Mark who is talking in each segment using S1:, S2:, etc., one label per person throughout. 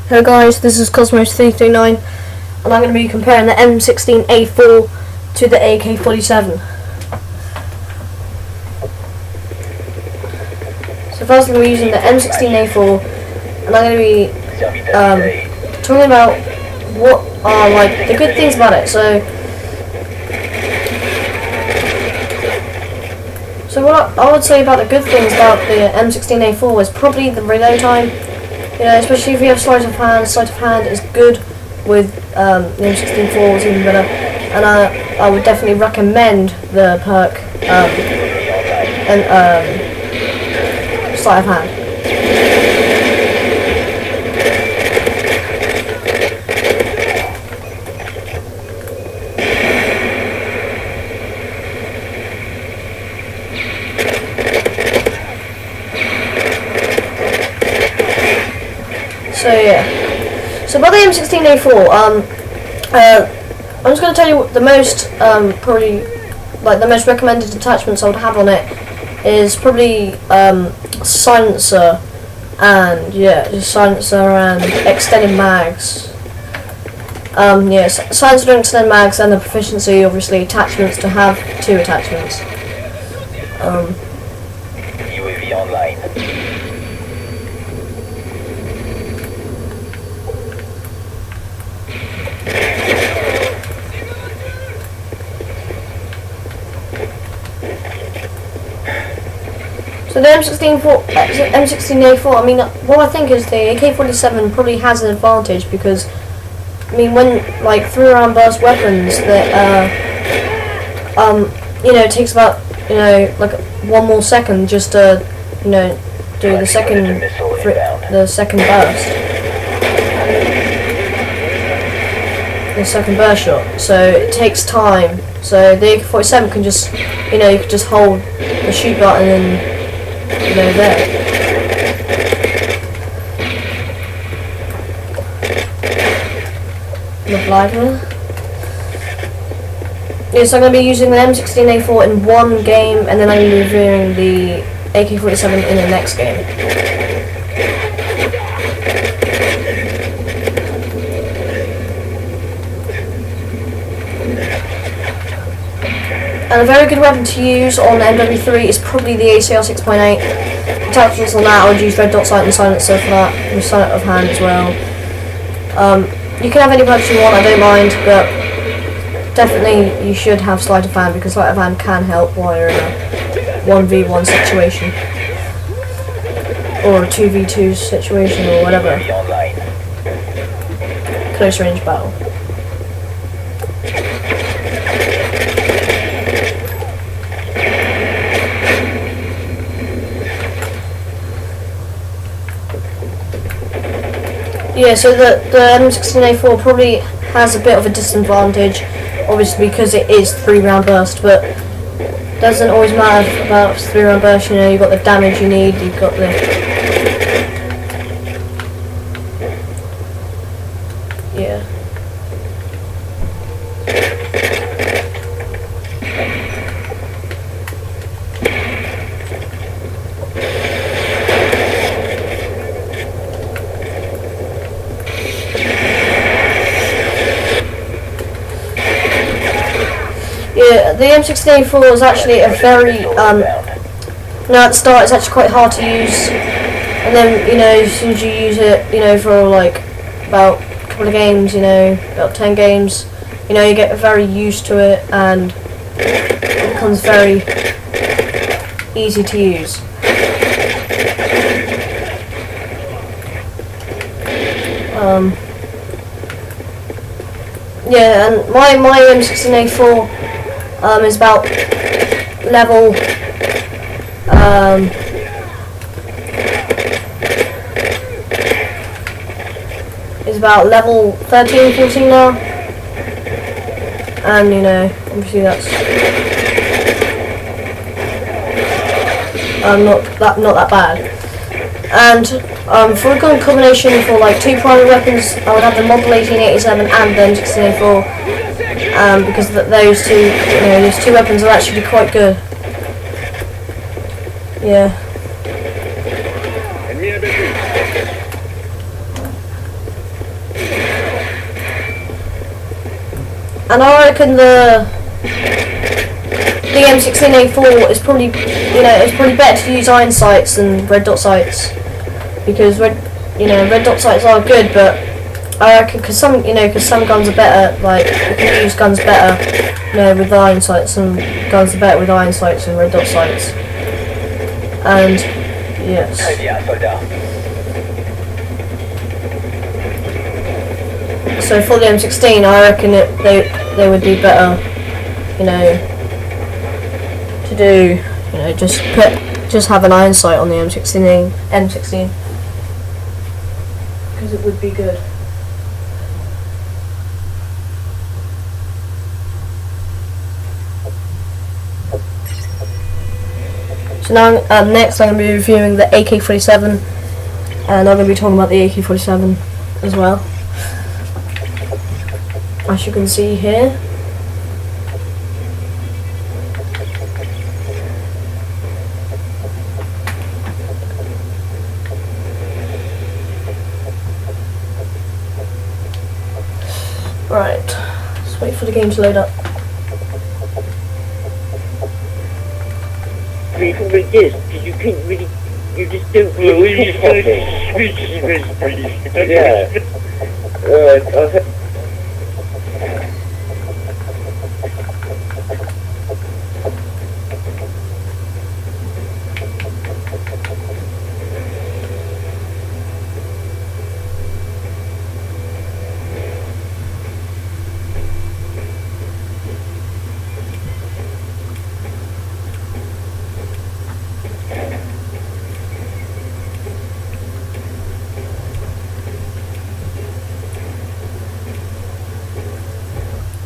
S1: Hello guys, this is mw3 and I'm going to be comparing the m16a4 to the ak47. So first we're using the m16a4 and I'm going to be talking about what are like the good things about it. So what I would say about the good things about the m16a4 is probably the reload time. You know, especially if you have sleight of hand is good with the m16a4 is even better, and I would definitely recommend the perk sleight of hand. So yeah, so about the m16a4, I'm just going to tell you the most, probably, like the most recommended attachments I would have on it is probably silencer, and yeah, just silencer and extended mags. Yes, silencer and extended mags, and the proficiency, obviously, attachments to have 2 attachments.
S2: UAV online.
S1: So the m16a4, I mean, what I think is the AK-47 probably has an advantage because, I mean, when like 3-round burst weapons that you know, it takes about, you know, like 1 more second just to, you know, do the second burst shot. So it takes time. So the AK-47 can just, you know, you can just hold the shoot button and, you know, there. Look like her. Yeah, so I'm going to be using the m16a4 in one game, and then I'm going to be reviewing the AK-47 in the next game. And a very good weapon to use on the mw3 is probably the ACR 6.8. Attachments on that, I would use red dot sight and silencer for that, with sleight of hand as well. You can have any purchase you want, I don't mind, but definitely you should have sleight of hand because sleight of hand can help while you're in a 1v1 situation, or a 2v2 situation, or whatever. Close range battle. Yeah, so the m16a4 probably has a bit of a disadvantage, obviously because it is 3-round burst, but doesn't always matter about 3-round burst. You know, you've got the damage you need, you've got the... yeah. Yeah, the m16a4 is actually a very, now at the start it's actually quite hard to use, and then, you know, as soon as you use it, you know, for like about a couple of games, you know, about 10 games, you know, you get very used to it, and it becomes very easy to use. Yeah, and my m16a4 is about level is about level 13, 14 now, and you know, obviously that's not that bad. And for a good combination for like 2 primary weapons, I would have the Model 1887 and the m16a4. Because those two, you know, those 2 weapons are actually quite good. Yeah. and I reckon the m16a4 is probably, it's probably better to use iron sights than red dot sights, because red dot sights are good, but I reckon because some guns are better, like you can use guns better, with iron sights, and guns are better with iron sights and red dot sights. And yes. So for the M16, I reckon they would be better, to do, just have an iron sight on the M16, because it would be good. So now, next I'm going to be reviewing the AK47, and I'm going to be talking about the AK47 as well, as you can see here. Right, let's wait for the game to load up.
S3: People with this, you can't really, you just don't really yeah.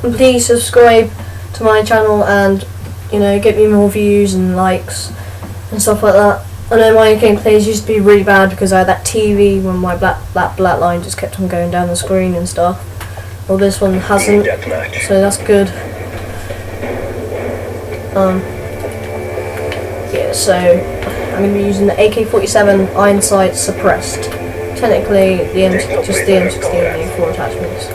S1: Please subscribe to my channel and get me more views and likes and stuff like that. I know my gameplays used to be really bad because I had that TV when my black line just kept on going down the screen and stuff. Well, this one hasn't, so that's good. Yeah, so I'm going to be using the AK47 iron sight suppressed. Technically, just the M16a4 attachments.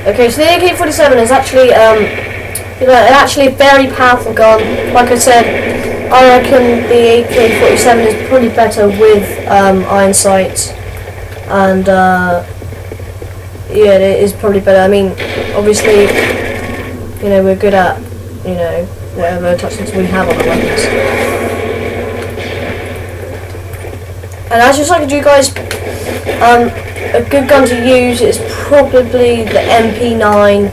S1: Okay, so the AK47 is actually, actually a very powerful gun. Like I said, I reckon the AK47 is probably better with iron sights, and yeah, it is probably better. I mean, obviously, we're good at, whatever attachments we have on the weapons. And as just like you guys, a good gun to use is probably the MP9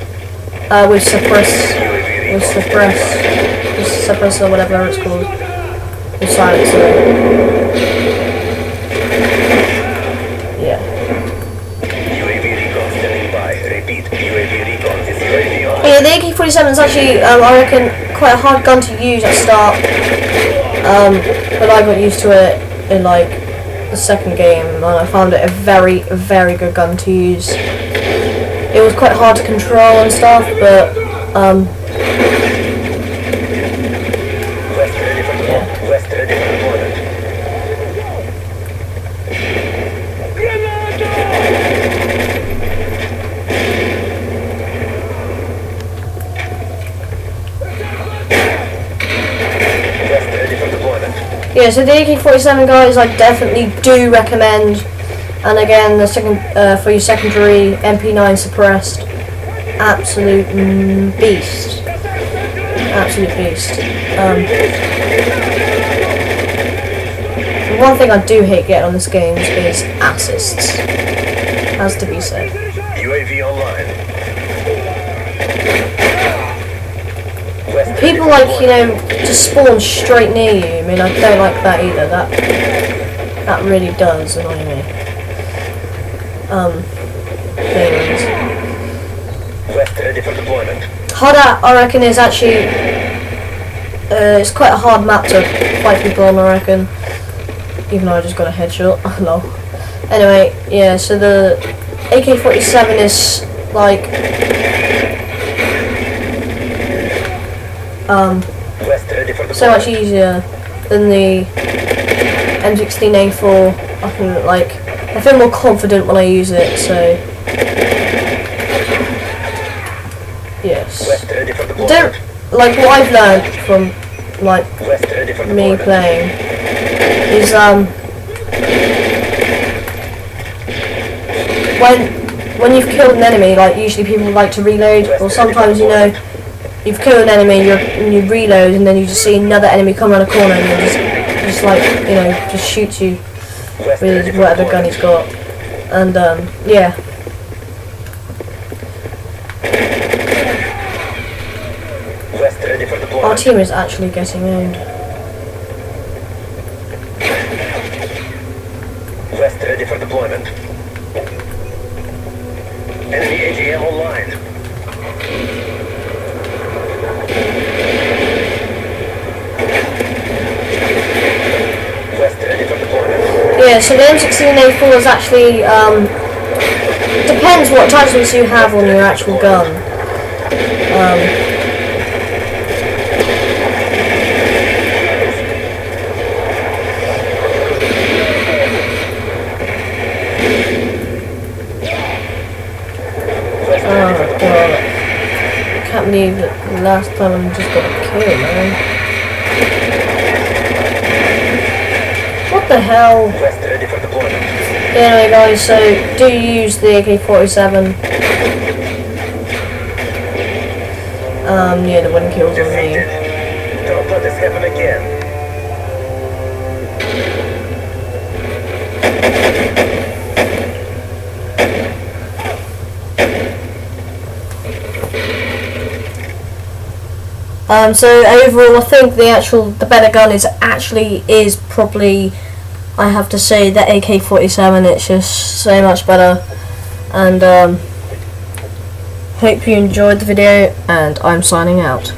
S1: with suppress or whatever it's called, with silencer. Yeah. Yeah, the AK47 is actually, I reckon, quite a hard gun to use at start, but I got used to it in like the second game, and I found it a very, very good gun to use. It was quite hard to control and stuff, but yeah, so the AK47, guys, I definitely do recommend. And again, the second for your secondary MP9 suppressed, absolute beast, absolute beast. The one thing I do hate getting on this game is assists, has to be said.
S2: UAV online.
S1: People just spawn straight near you. I mean, I don't like that either. That really does annoy me. Anyways.
S2: Ready for deployment.
S1: Hard, I reckon, is actually it's quite a hard map to fight people on, I reckon. even though I just got a headshot. Lol. Anyway, yeah, so the AK47 is like so much easier than the m16a4. I can I feel more confident when I use it, so yes. Don't what I've learned from me playing is when you've killed an enemy, usually people like to reload, or sometimes you've killed an enemy and you reload and then you just see another enemy come around a corner and then just shoots you with whatever gun he's got. And yeah. Our team is actually getting owned.
S2: West ready for deployment. Enemy AGM online. West ready for deployment.
S1: Yeah, so the m16a4 is actually depends what attachments you have on your actual gun. Oh god, I can't believe that the last time I just got a kill, man. What the hell? Anyway guys, so do use the AK47. Yeah, the one kills on me.
S2: Don't let this happen again.
S1: So overall, I think the better gun is probably, I have to say, the AK47. It's just so much better. And hope you enjoyed the video, and I'm signing out.